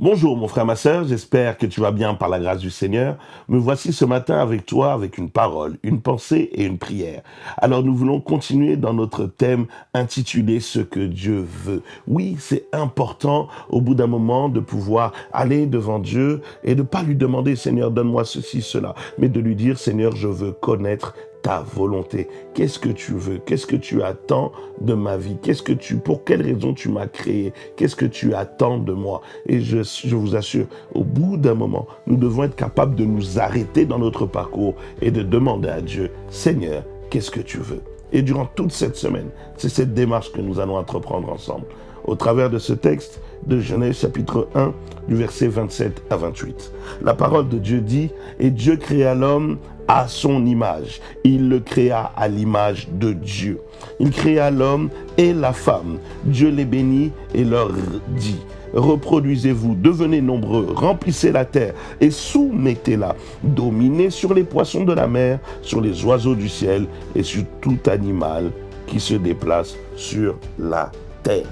Bonjour mon frère, ma sœur, j'espère que tu vas bien par la grâce du Seigneur. Me voici ce matin avec toi avec une parole, une pensée et une prière. Alors nous voulons continuer dans notre thème intitulé Ce que Dieu veut. Oui, c'est important au bout d'un moment de pouvoir aller devant Dieu et de ne pas lui demander Seigneur donne-moi ceci, cela, mais de lui dire Seigneur je veux connaître ta volonté. Qu'est-ce que tu veux? Qu'est-ce que tu attends de ma vie? Pour quelle raison tu m'as créé? Qu'est-ce que tu attends de moi? Et je vous assure, au bout d'un moment, nous devons être capables de nous arrêter dans notre parcours et de demander à Dieu, Seigneur, qu'est-ce que tu veux? Et durant toute cette semaine, c'est cette démarche que nous allons entreprendre ensemble. Au travers de ce texte de Genèse chapitre 1, du verset 27 à 28. La parole de Dieu dit, « Et Dieu créa l'homme à son image. Il le créa à l'image de Dieu. Il créa l'homme et la femme. Dieu les bénit et leur dit, « Reproduisez-vous, devenez nombreux, remplissez la terre et soumettez-la. Dominez sur les poissons de la mer, sur les oiseaux du ciel et sur tout animal qui se déplace sur la terre. »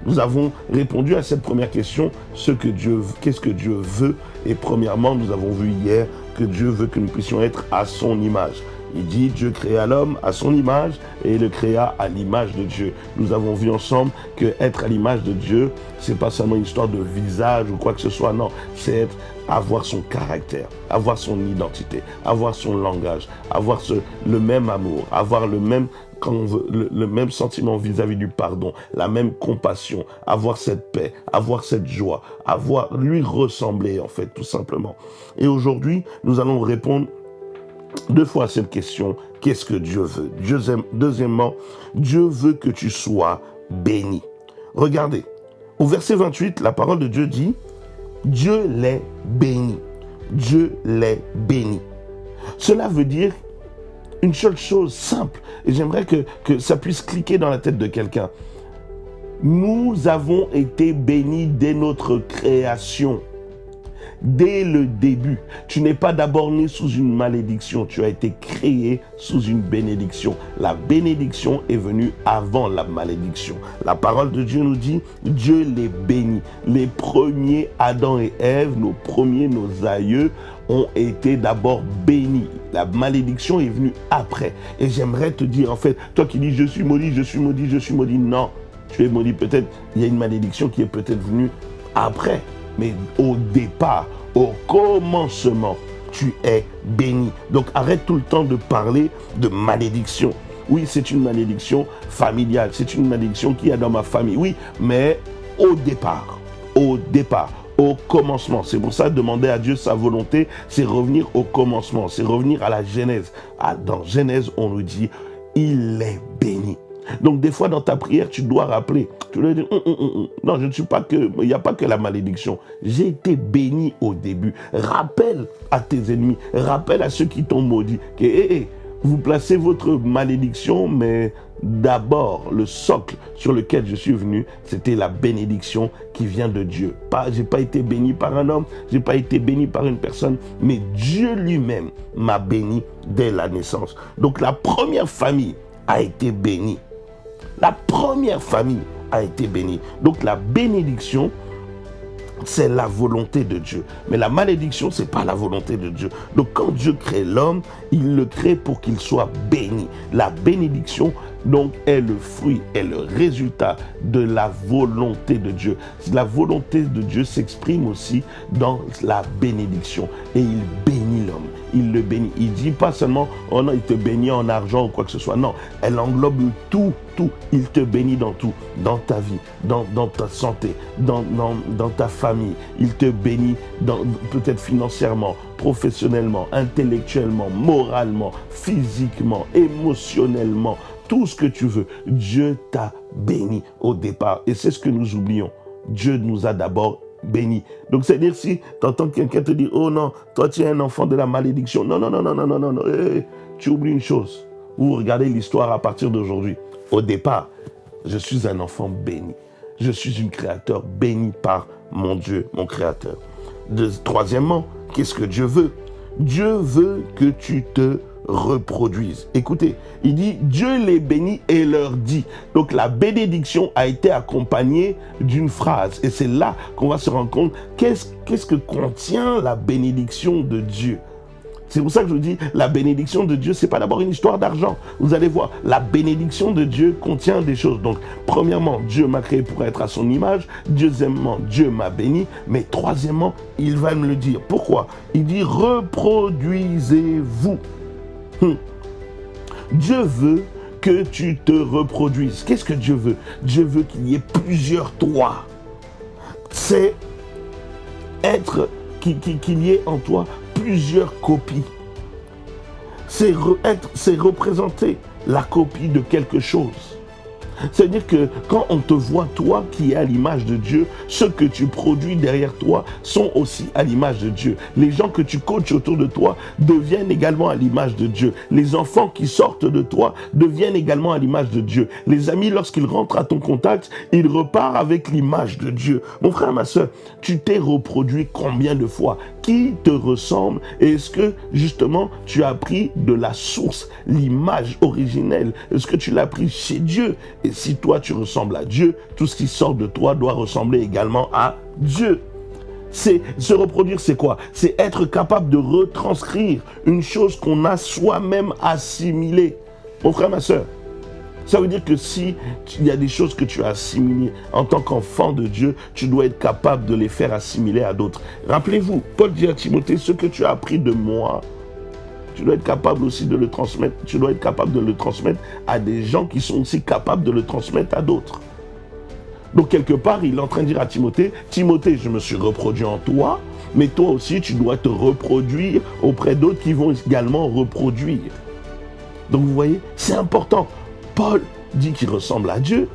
Nous avons répondu à cette première question, qu'est-ce que Dieu veut? Et premièrement, nous avons vu hier que Dieu veut que nous puissions être à son image. Il dit, Dieu créa l'homme à son image et il le créa à l'image de Dieu. Nous avons vu ensemble que être à l'image de Dieu, c'est pas seulement une histoire de visage ou quoi que ce soit, non. C'est avoir son caractère, avoir son identité, avoir son langage, avoir le même amour, avoir le même quand on veut, le même sentiment vis-à-vis du pardon, la même compassion, avoir cette paix, avoir cette joie, lui ressembler en fait, tout simplement. Et aujourd'hui, nous allons répondre deux fois à cette question, qu'est-ce que Dieu veut? Deuxièmement, Dieu veut que tu sois béni. Regardez, au verset 28, la parole de Dieu dit, Dieu les bénit. Dieu les bénit. Cela veut dire une seule chose simple, et j'aimerais que ça puisse cliquer dans la tête de quelqu'un. Nous avons été bénis dès notre création. Dès le début, tu n'es pas d'abord né sous une malédiction, tu as été créé sous une bénédiction. La bénédiction est venue avant la malédiction. La parole de Dieu nous dit, Dieu les bénit. Les premiers Adam et Ève, nos aïeux, ont été d'abord bénis. La malédiction est venue après. Et j'aimerais te dire, en fait, toi qui dis, je suis maudit, je suis maudit, je suis maudit, non, tu es maudit. Peut-être, il y a une malédiction qui est peut-être venue après. Mais au départ, au commencement, tu es béni. Donc arrête tout le temps de parler de malédiction. Oui, c'est une malédiction familiale, c'est une malédiction qu'il y a dans ma famille. Oui, mais au départ, au commencement. C'est pour ça demander à Dieu sa volonté, c'est revenir au commencement, c'est revenir à la Genèse. Dans Genèse, on nous dit, il est béni. Donc des fois dans ta prière, tu dois rappeler, tu dois dire, non, je ne suis pas que, il n'y a pas que la malédiction. J'ai été béni au début. Rappelle à tes ennemis, rappelle à ceux qui t'ont maudit, que vous placez votre malédiction, mais d'abord, le socle sur lequel je suis venu, c'était la bénédiction qui vient de Dieu. J'ai pas été béni par un homme, j'ai pas été béni par une personne, mais Dieu lui-même m'a béni dès la naissance. Donc la première famille a été bénie. La première famille a été bénie. Donc la bénédiction, c'est la volonté de Dieu. Mais la malédiction, c'est pas la volonté de Dieu. Donc quand Dieu crée l'homme, il le crée pour qu'il soit béni. La bénédiction, donc, est le fruit, est le résultat de la volonté de Dieu. La volonté de Dieu s'exprime aussi dans la bénédiction. Et il bénit l'homme. Il le bénit. Il dit pas seulement, oh non, il te bénit en argent ou quoi que ce soit. Non, elle englobe tout. Il te bénit dans tout. Dans ta vie, dans ta santé, dans ta famille. Il te bénit peut-être financièrement, professionnellement, intellectuellement, moralement, physiquement, émotionnellement. Tout ce que tu veux, Dieu t'a béni au départ. Et c'est ce que nous oublions. Dieu nous a d'abord bénis. Donc, c'est-à-dire si tu entends quelqu'un te dire, oh non, toi tu es un enfant de la malédiction. Non. Tu oublies une chose. Vous regardez l'histoire à partir d'aujourd'hui. Au départ, je suis un enfant béni. Je suis un créateur béni par mon Dieu, mon créateur. Troisièmement, qu'est-ce que Dieu veut? Dieu veut que tu te reproduisent. Écoutez, il dit, Dieu les bénit et leur dit. Donc la bénédiction a été accompagnée d'une phrase. Et c'est là qu'on va se rendre compte qu'est-ce que contient la bénédiction de Dieu. C'est pour ça que je vous dis, la bénédiction de Dieu, c'est pas d'abord une histoire d'argent. Vous allez voir, la bénédiction de Dieu contient des choses. Donc, premièrement, Dieu m'a créé pour être à son image. Deuxièmement, Dieu m'a béni. Mais troisièmement, il va me le dire. Pourquoi? Il dit, reproduisez-vous. Dieu veut que tu te reproduises. Qu'est-ce que Dieu veut? Dieu veut qu'il y ait plusieurs toi. C'est qu'il y ait en toi plusieurs copies. C'est représenter la copie de quelque chose. C'est-à-dire que quand on te voit, toi qui es à l'image de Dieu, ceux que tu produis derrière toi sont aussi à l'image de Dieu. Les gens que tu coaches autour de toi deviennent également à l'image de Dieu. Les enfants qui sortent de toi deviennent également à l'image de Dieu. Les amis, lorsqu'ils rentrent à ton contact, ils repartent avec l'image de Dieu. Mon frère, ma soeur, tu t'es reproduit combien de fois? Qui te ressemble? Et est-ce que justement tu as pris de la source, l'image originelle? Est-ce que tu l'as pris chez Dieu? Et si toi tu ressembles à Dieu, tout ce qui sort de toi doit ressembler également à Dieu. Se reproduire, c'est quoi? C'est être capable de retranscrire une chose qu'on a soi-même assimilée. Mon frère, ma soeur, ça veut dire que si il y a des choses que tu as assimilées en tant qu'enfant de Dieu, tu dois être capable de les faire assimiler à d'autres. Rappelez-vous, Paul dit à Timothée, ce que tu as appris de moi, tu dois être capable aussi de le transmettre. Tu dois être capable de le transmettre à des gens qui sont aussi capables de le transmettre à d'autres. Donc quelque part, il est en train de dire à Timothée, Timothée, je me suis reproduit en toi, mais toi aussi, tu dois te reproduire auprès d'autres qui vont également reproduire. Donc vous voyez, c'est important. Paul dit qu'il ressemble à Dieu.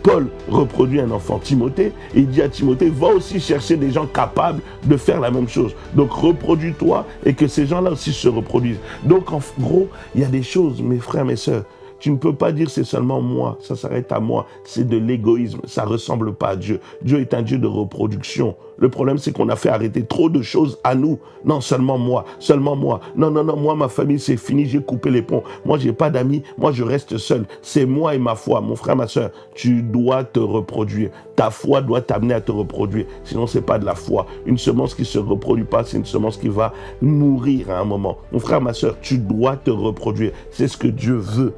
Paul reproduit un enfant, Timothée, et il dit à Timothée, va aussi chercher des gens capables de faire la même chose. Donc reproduis-toi et que ces gens-là aussi se reproduisent. Donc en gros, il y a des choses, mes frères, mes sœurs, tu ne peux pas dire c'est seulement moi, ça s'arrête à moi, c'est de l'égoïsme, ça ne ressemble pas à Dieu. Dieu est un Dieu de reproduction. Le problème, c'est qu'on a fait arrêter trop de choses à nous. Non, seulement moi, seulement moi. Non, moi, ma famille, c'est fini, j'ai coupé les ponts. Moi, j'ai pas d'amis, moi, je reste seul. C'est moi et ma foi. Mon frère, ma soeur, tu dois te reproduire. Ta foi doit t'amener à te reproduire. Sinon, c'est pas de la foi. Une semence qui se reproduit pas, c'est une semence qui va mourir à un moment. Mon frère, ma soeur, tu dois te reproduire. C'est ce que Dieu veut.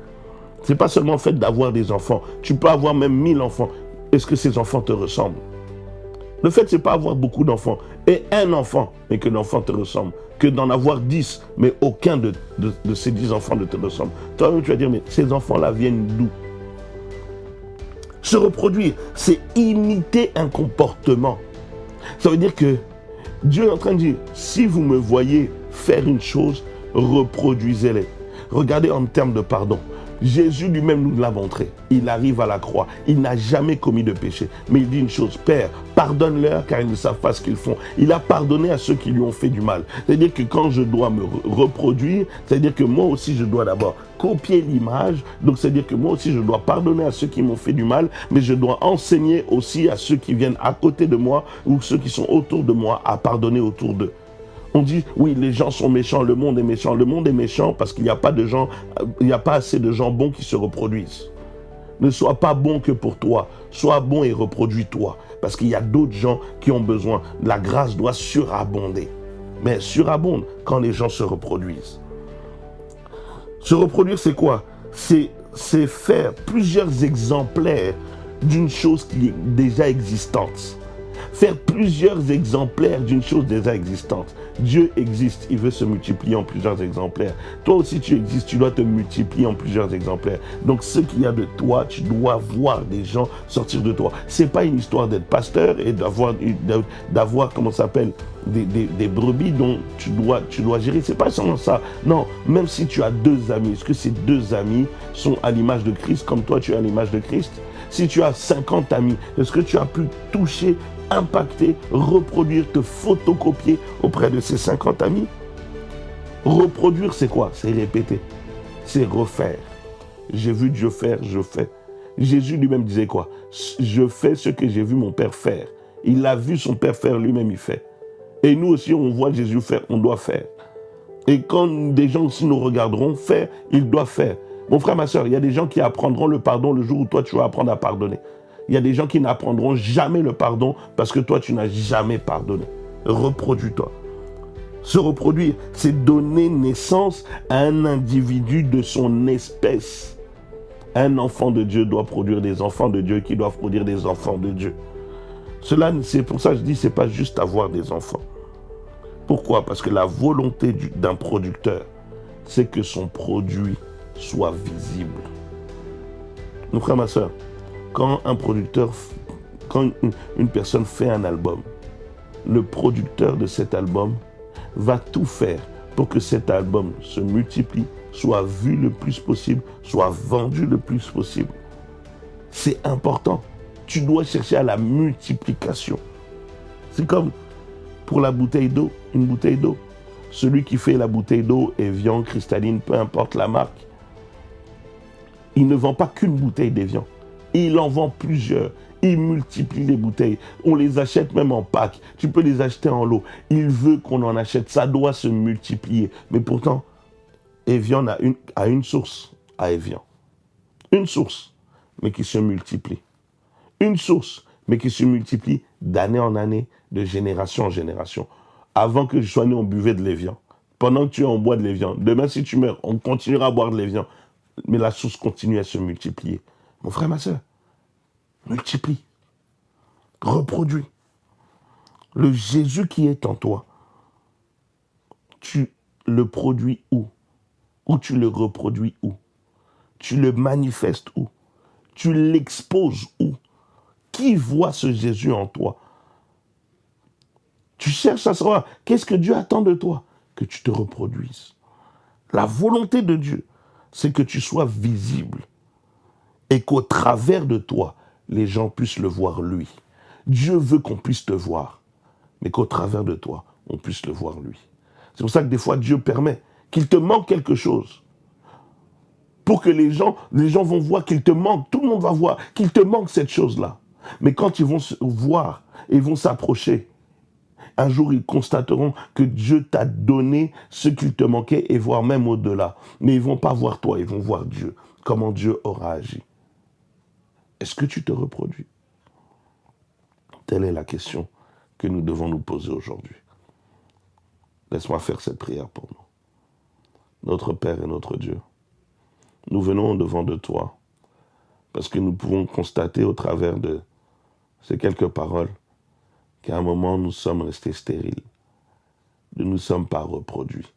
C'est pas seulement le fait d'avoir des enfants. Tu peux avoir même 1000 enfants. Est-ce que ces enfants te ressemblent? Le fait, c'est pas avoir beaucoup d'enfants. Et un enfant, mais que l'enfant te ressemble. Que d'en avoir 10, mais aucun de ces 10 enfants ne te ressemble. Toi-même, tu vas dire, mais ces enfants-là viennent d'où? Se reproduire, c'est imiter un comportement. Ça veut dire que Dieu est en train de dire, si vous me voyez faire une chose, reproduisez-les. Regardez en termes de pardon. Jésus lui-même nous l'a montré. Il arrive à la croix. Il n'a jamais commis de péché. Mais il dit une chose, Père, pardonne-leur car ils ne savent pas ce qu'ils font. Il a pardonné à ceux qui lui ont fait du mal. C'est-à-dire que quand je dois me reproduire, c'est-à-dire que moi aussi je dois d'abord copier l'image. Donc c'est-à-dire que moi aussi je dois pardonner à ceux qui m'ont fait du mal, mais je dois enseigner aussi à ceux qui viennent à côté de moi ou ceux qui sont autour de moi à pardonner autour d'eux. On dit, oui, les gens sont méchants, le monde est méchant. Le monde est méchant parce qu'il n'y a pas de gens, il n'y a pas assez de gens bons qui se reproduisent. Ne sois pas bon que pour toi. Sois bon et reproduis-toi. Parce qu'il y a d'autres gens qui ont besoin. La grâce doit surabonder. Mais surabonde quand les gens se reproduisent. Se reproduire, c'est quoi? C'est faire plusieurs exemplaires d'une chose qui est déjà existante. Faire plusieurs exemplaires d'une chose déjà existante. Dieu existe, il veut se multiplier en plusieurs exemplaires. Toi aussi tu existes, tu dois te multiplier en plusieurs exemplaires. Donc ce qu'il y a de toi, tu dois voir des gens sortir de toi. C'est pas une histoire d'être pasteur et d'avoir comment ça s'appelle, des brebis dont tu dois gérer. C'est pas seulement ça. Non, même si tu as 2 amis, est-ce que ces 2 amis sont à l'image de Christ comme toi tu es à l'image de Christ? Si tu as 50 amis, est-ce que tu as pu toucher, impacter, reproduire, te photocopier auprès de ces 50 amis? Reproduire, c'est quoi? C'est répéter, c'est refaire. J'ai vu Dieu faire, je fais. Jésus lui-même disait quoi? Je fais ce que j'ai vu mon Père faire. Il a vu son Père faire, lui-même il fait. Et nous aussi, on voit Jésus faire, on doit faire. Et quand des gens aussi nous regarderont faire, ils doivent faire. Mon frère, ma soeur, il y a des gens qui apprendront le pardon le jour où toi tu vas apprendre à pardonner. Il y a des gens qui n'apprendront jamais le pardon parce que toi tu n'as jamais pardonné. Reproduis-toi. Se reproduire, c'est donner naissance à un individu de son espèce. Un enfant de Dieu doit produire des enfants de Dieu qui doivent produire des enfants de Dieu. Cela, c'est pour ça que je dis, c'est pas juste avoir des enfants. Pourquoi? Parce que la volonté d'un producteur, c'est que son produit soit visible. Mon frère, ma soeur, quand un producteur, quand une personne fait un album, le producteur de cet album va tout faire pour que cet album se multiplie, soit vu le plus possible, soit vendu le plus possible. C'est important. Tu dois chercher à la multiplication. C'est comme pour la bouteille d'eau, une bouteille d'eau. Celui qui fait la bouteille d'eau Evian, cristalline, peu importe la marque, il ne vend pas qu'une bouteille d'Evian. Il en vend plusieurs. Il multiplie les bouteilles. On les achète même en pack. Tu peux les acheter en lot. Il veut qu'on en achète. Ça doit se multiplier. Mais pourtant, Evian a une source à Evian. Une source, mais qui se multiplie. Une source, mais qui se multiplie d'année en année, de génération en génération. Avant que je sois né, on buvait de l'Evian. Pendant que tu es, on boit de l'Evian. Demain, si tu meurs, on continuera à boire de l'Evian. Mais la source continue à se multiplier. Mon frère, ma soeur, multiplie. Reproduis. Le Jésus qui est en toi, tu le produis où? Ou tu le reproduis où? Tu le manifestes où? Tu l'exposes où? Qui voit ce Jésus en toi? Tu cherches à savoir qu'est-ce que Dieu attend de toi? Que tu te reproduises. La volonté de Dieu, c'est que tu sois visible et qu'au travers de toi, les gens puissent le voir lui. Dieu veut qu'on puisse te voir, mais qu'au travers de toi, on puisse le voir lui. C'est pour ça que des fois, Dieu permet qu'il te manque quelque chose. Pour que les gens vont voir qu'il te manque, tout le monde va voir qu'il te manque cette chose-là. Mais quand ils vont se voir et vont s'approcher, un jour ils constateront que Dieu t'a donné ce qu'il te manquait et voire même au-delà. Mais ils ne vont pas voir toi, ils vont voir Dieu. Comment Dieu aura agi. Est-ce que tu te reproduis? Telle est la question que nous devons nous poser aujourd'hui. Laisse-moi faire cette prière pour nous. Notre Père et notre Dieu, nous venons devant de toi parce que nous pouvons constater au travers de ces quelques paroles qu'à un moment nous sommes restés stériles. Nous ne nous sommes pas reproduits.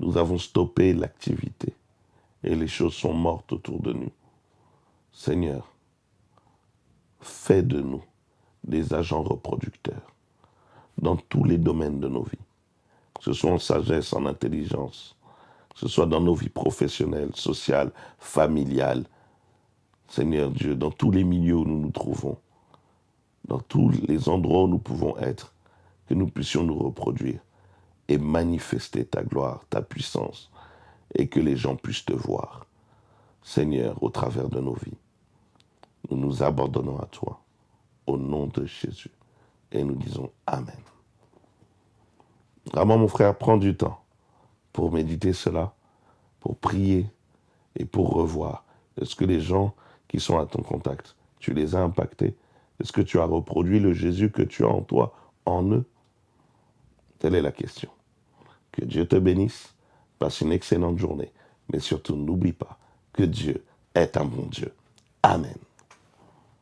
Nous avons stoppé l'activité et les choses sont mortes autour de nous. Seigneur, fais de nous des agents reproducteurs dans tous les domaines de nos vies, que ce soit en sagesse, en intelligence, que ce soit dans nos vies professionnelles, sociales, familiales. Seigneur Dieu, dans tous les milieux où nous nous trouvons, dans tous les endroits où nous pouvons être, que nous puissions nous reproduire et manifester ta gloire, ta puissance, et que les gens puissent te voir. Seigneur, au travers de nos vies, nous nous abandonnons à toi, au nom de Jésus, et nous disons Amen. Vraiment, mon frère, prends du temps pour méditer cela, pour prier et pour revoir. Est-ce que les gens qui sont à ton contact, tu les as impactés? Est-ce que tu as reproduit le Jésus que tu as en toi, en eux? Telle est la question. Que Dieu te bénisse, passe une excellente journée, mais surtout n'oublie pas que Dieu est un bon Dieu. Amen.